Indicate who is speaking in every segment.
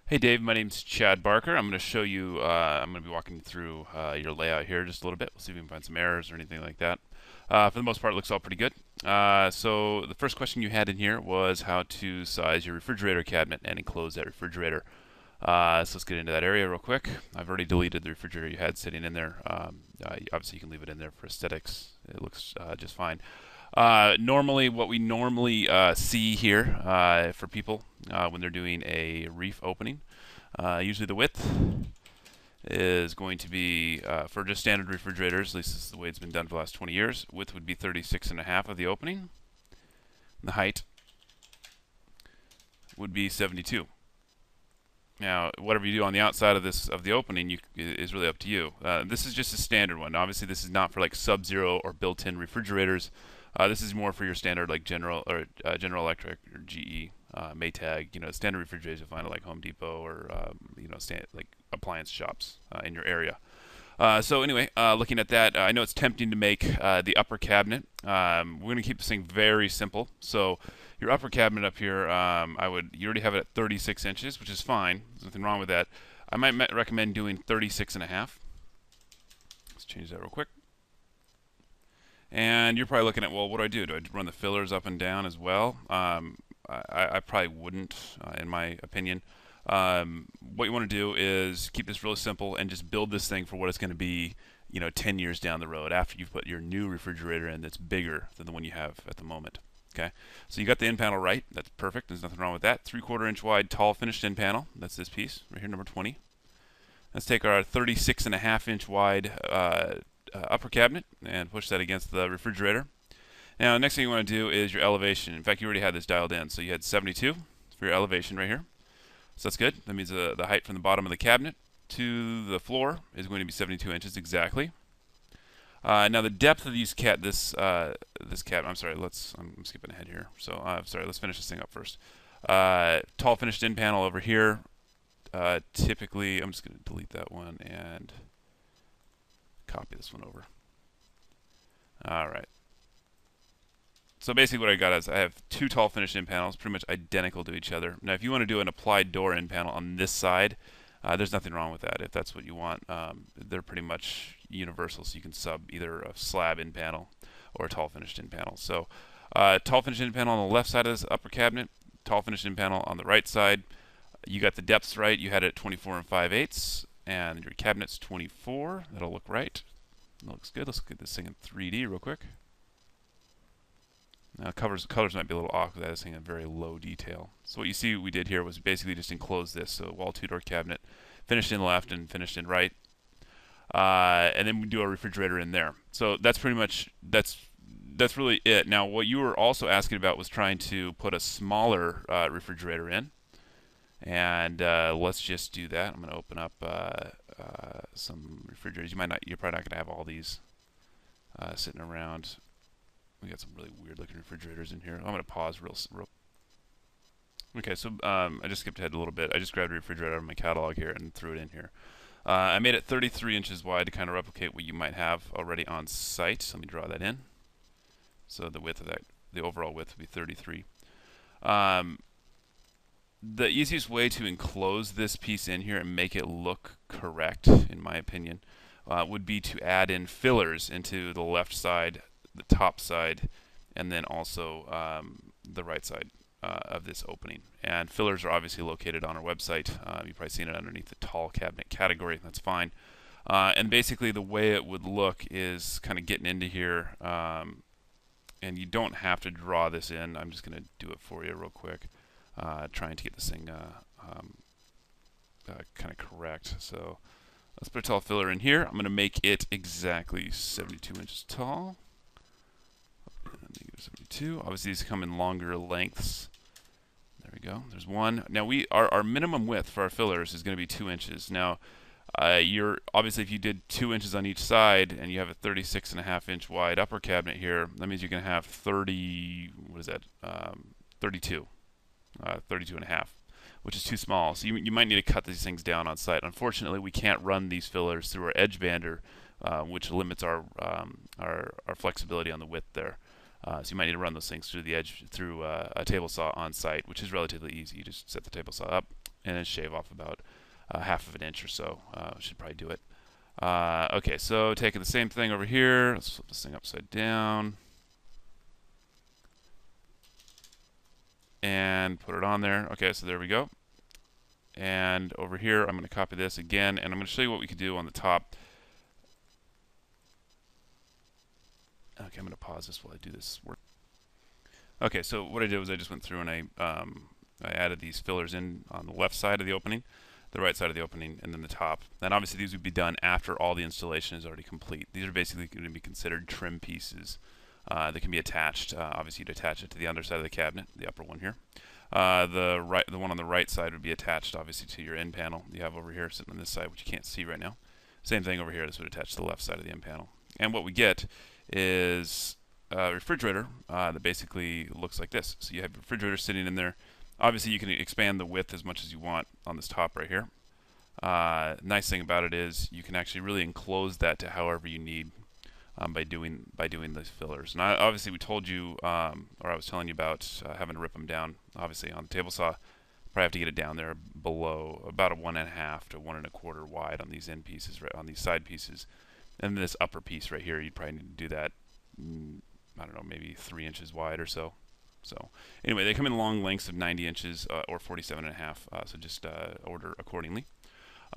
Speaker 1: Hey Dave, my name's Chad Barker. I'm going to show you, I'm going to be walking through your layout here just a little bit. We'll see if we can find some errors or anything like that. For the most part, it looks all pretty good. So the first question you had in here was how to size your refrigerator cabinet and enclose that refrigerator. So let's get into that area real quick. I've already deleted the refrigerator you had sitting in there. Obviously, you can leave it in there for aesthetics. It looks just fine. Normally, what we normally see here for people when they're doing a reef opening, usually the width is going to be, for just standard refrigerators, at least this is the way it's been done for the last 20 years, width would be 36 and a half of the opening. The height would be 72. Now, whatever you do on the outside of the opening is really up to you. This is just a standard one. Obviously, this is not for like Sub-Zero or built-in refrigerators. This is more for your standard like General Electric or GE, Maytag. Standard refrigerators you'll find at like Home Depot or like appliance shops in your area. So anyway, looking at that, I know it's tempting to make the upper cabinet. We're going to keep this thing very simple. So your upper cabinet up here, you already have it at 36 inches, which is fine. There's nothing wrong with that. I might recommend doing 36 and a half. Let's change that real quick. And you're probably looking at, well, what do? Do I run the fillers up and down as well? I probably wouldn't, in my opinion. What you want to do is keep this really simple and just build this thing for what it's going to be, 10 years down the road after you've put your new refrigerator in that's bigger than the one you have at the moment. Okay, so you got the in panel right. That's perfect. There's nothing wrong with that. 3/4 inch wide, tall finished in panel. That's this piece right here, number 20. Let's take our 36 and a half inch wide upper cabinet and push that against the refrigerator. Now, next thing you want to do is your elevation. In fact, you already had this dialed in. So you had 72 for your elevation right here. So that's good. That means the height from the bottom of the cabinet to the floor is going to be 72 inches exactly. Now the depth of this cabinet. I'm sorry. I'm skipping ahead here. So sorry. Let's finish this thing up first. Tall finished in panel over here. Typically, I'm just going to delete that one and copy this one over. All right. So basically what I got is I have two tall finished in panels, pretty much identical to each other. Now if you want to do an applied door in panel on this side, there's nothing wrong with that if that's what you want. They're pretty much universal, so you can sub either a slab in panel or a tall finished in panel. So tall finished in panel on the left side of this upper cabinet, tall finished in panel on the right side. You got the depths right. You had it at 24 and 5/8, and your cabinet's 24. That'll look right. That looks good. Let's get this thing in 3D real quick. Now colors might be a little awkward. That is saying a very low detail. So what you see we did here was basically just enclose this. So wall two-door cabinet, finished in left and finished in right, and then we do a refrigerator in there. So that's pretty much that's really it. Now what you were also asking about was trying to put a smaller refrigerator in, and let's just do that. I'm going to open up some refrigerators. You're probably not going to have all these sitting around. We got some really weird looking refrigerators in here. I'm going to pause real. Okay, so I just skipped ahead a little bit. I just grabbed a refrigerator out of my catalog here and threw it in here. I made it 33 inches wide to kind of replicate what you might have already on site. So let me draw that in. So the width of that, the overall width would be 33. The easiest way to enclose this piece in here and make it look correct, in my opinion, would be to add in fillers into the left side, the top side, and then also the right side of this opening. And fillers are obviously located on our website. You've probably seen it underneath the tall cabinet category. That's fine. And basically the way it would look is kind of getting into here, and you don't have to draw this in. I'm just going to do it for you real quick, trying to get this thing kind of correct. So let's put a tall filler in here. I'm going to make it exactly 72 inches tall. -72. Obviously, these come in longer lengths. There we go. There's one. Now our minimum width for our fillers is going to be 2 inches. Now, obviously if you did 2 inches on each side and you have a 36 and a half inch wide upper cabinet here, that means you're going to have 32, 32 and a half, which is too small. So you might need to cut these things down on site. Unfortunately, we can't run these fillers through our edge bander, which limits our flexibility on the width there. So you might need to run those things through the edge through a table saw on site, which is relatively easy. You just set the table saw up and then shave off about half of an inch or so. Should probably do it. Okay, so taking the same thing over here, let's flip this thing upside down and put it on there. Okay, so there we go. And over here, I'm going to copy this again, and I'm going to show you what we could do on the top. Okay, I'm going to pause this while I do this work. Okay, so what I did was I just went through and I added these fillers in on the left side of the opening, the right side of the opening, and then the top. And obviously these would be done after all the installation is already complete. These are basically going to be considered trim pieces that can be attached. Obviously you'd attach it to the underside of the cabinet, the upper one here. The one on the right side would be attached obviously to your end panel you have over here sitting on this side, which you can't see right now. Same thing over here, this would attach to the left side of the end panel. And what we get is a refrigerator that basically looks like this. So you have a refrigerator sitting in there. Obviously you can expand the width as much as you want on this top right here. Nice thing about it is you can actually really enclose that to however you need by doing those fillers. And obviously we told you, or I was telling you about having to rip them down. Obviously on the table saw, probably have to get it down there below about a 1.5 to 1.25 wide on these end pieces, right on these side pieces. And this upper piece right here, you'd probably need to do that, I don't know, maybe 3 inches wide or so. So anyway, they come in long lengths of 90 inches or 47.5, so just order accordingly.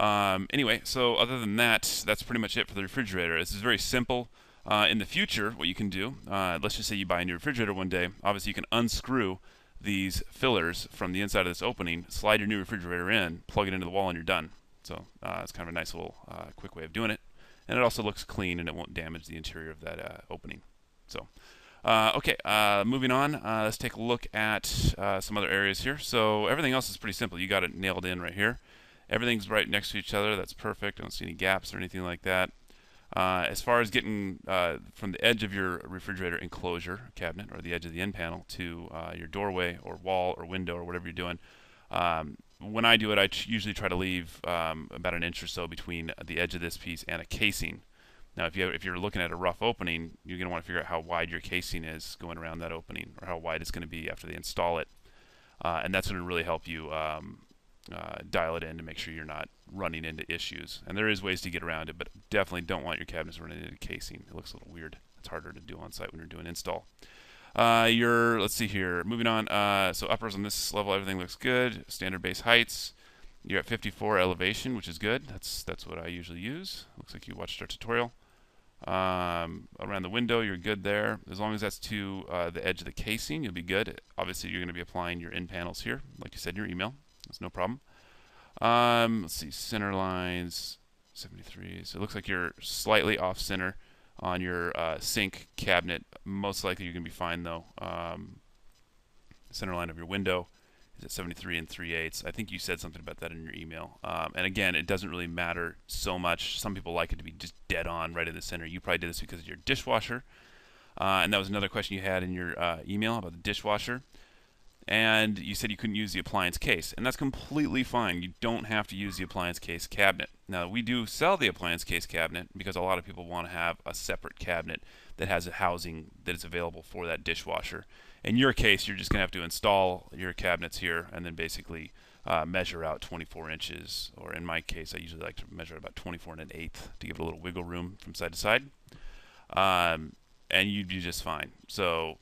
Speaker 1: Anyway, so other than that, that's pretty much it for the refrigerator. This is very simple. In the future, what you can do, let's just say you buy a new refrigerator one day. Obviously, you can unscrew these fillers from the inside of this opening, slide your new refrigerator in, plug it into the wall, and you're done. So it's kind of a nice little quick way of doing it. And it also looks clean, and it won't damage the interior of that opening. So, okay, moving on, let's take a look at some other areas here. So everything else is pretty simple. You got it nailed in right here. Everything's right next to each other. That's perfect. I don't see any gaps or anything like that. As far as getting from the edge of your refrigerator enclosure cabinet or the edge of the end panel to your doorway or wall or window or whatever you're doing, when I do it, I usually try to leave about an inch or so between the edge of this piece and a casing. Now, if you're looking at a rough opening, you're going to want to figure out how wide your casing is going around that opening, or how wide it's going to be after they install it, and that's going to really help you dial it in to make sure you're not running into issues. And there is ways to get around it, but definitely don't want your cabinets running into casing. It looks a little weird. It's harder to do on site when you're doing install. Let's see here. Moving on. So uppers on this level, everything looks good. Standard base heights. You're at 54 elevation, which is good. That's what I usually use. Looks like you watched our tutorial. Around the window, you're good there. As long as that's to the edge of the casing, you'll be good. Obviously, you're going to be applying your end panels here, like you said in your email. That's no problem. Let's see, center lines, 73. So it looks like you're slightly off center on your sink cabinet. Most likely you're going to be fine though. Center line of your window is at 73 3/8. I think you said something about that in your email. And again, it doesn't really matter so much. Some people like it to be just dead on right in the center. You probably did this because of your dishwasher. And that was another question you had in your email about the dishwasher. And you said you couldn't use the appliance case, and that's completely fine. You don't have to use the appliance case cabinet. Now, we do sell the appliance case cabinet because a lot of people want to have a separate cabinet that has a housing that is available for that dishwasher. In your case, you're just going to have to install your cabinets here and then basically measure out 24 inches, or in my case, I usually like to measure about 24 1/8 to give it a little wiggle room from side to side, and you'd be just fine. So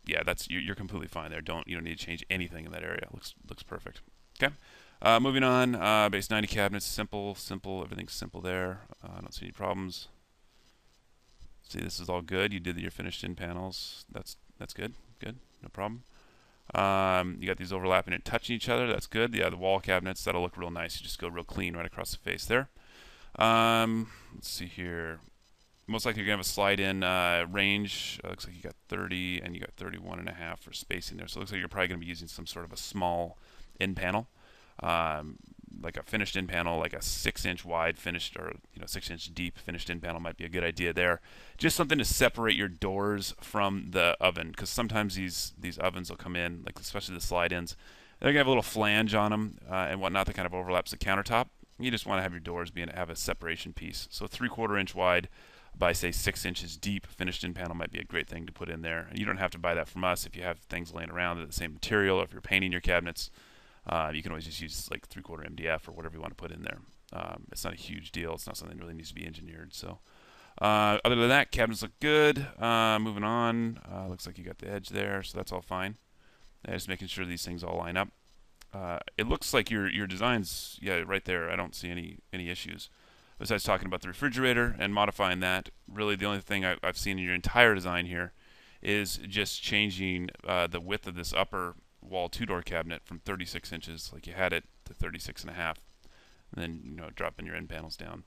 Speaker 1: yeah, you're completely fine there. You don't need to change anything in that area. Looks perfect. Okay. Moving on. Base 90 cabinets. Simple. Everything's simple there. I don't see any problems. See, this is all good. You did your finished in panels. That's good. Good. No problem. You got these overlapping and touching each other. That's good. Yeah, the wall cabinets, that'll look real nice. You just go real clean right across the face there. Let's see here. Most likely you're going to have a slide-in range. Looks like you got 30 and you got 31.5 for spacing there. So it looks like you're probably going to be using some sort of a small in panel, like a finished in panel, like a 6-inch wide finished, or 6-inch deep finished in panel might be a good idea there. Just something to separate your doors from the oven, because sometimes these ovens will come in, like especially the slide-ins, they're going to have a little flange on them and whatnot that kind of overlaps the countertop. You just want to have your doors have a separation piece. So 3/4 inch wide. by say 6 inches deep finished in panel might be a great thing to put in there. And you don't have to buy that from us if you have things laying around that are the same material, or if you're painting your cabinets. You can always just use like 3/4 MDF or whatever you want to put in there. It's not a huge deal. It's not something that really needs to be engineered. So other than that, cabinets look good. Moving on, looks like you got the edge there, so that's all fine. Just making sure these things all line up. It looks like your design's right there. I don't see any issues. Besides talking about the refrigerator and modifying that, really the only thing I've seen in your entire design here is just changing the width of this upper wall two-door cabinet from 36 inches, like you had it, to 36.5, and then dropping your end panels down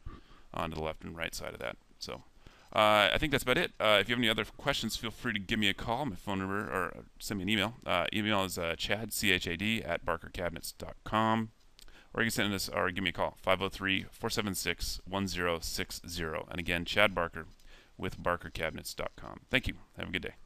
Speaker 1: onto the left and right side of that. So I think that's about it. If you have any other questions, feel free to give me a call. My phone number, or send me an email. Email is Chad, C-H-A-D, @barkercabinets.com. Or you can send us or give me a call, 503-476-1060. And again, Chad Barker with barkercabinets.com. Thank you. Have a good day.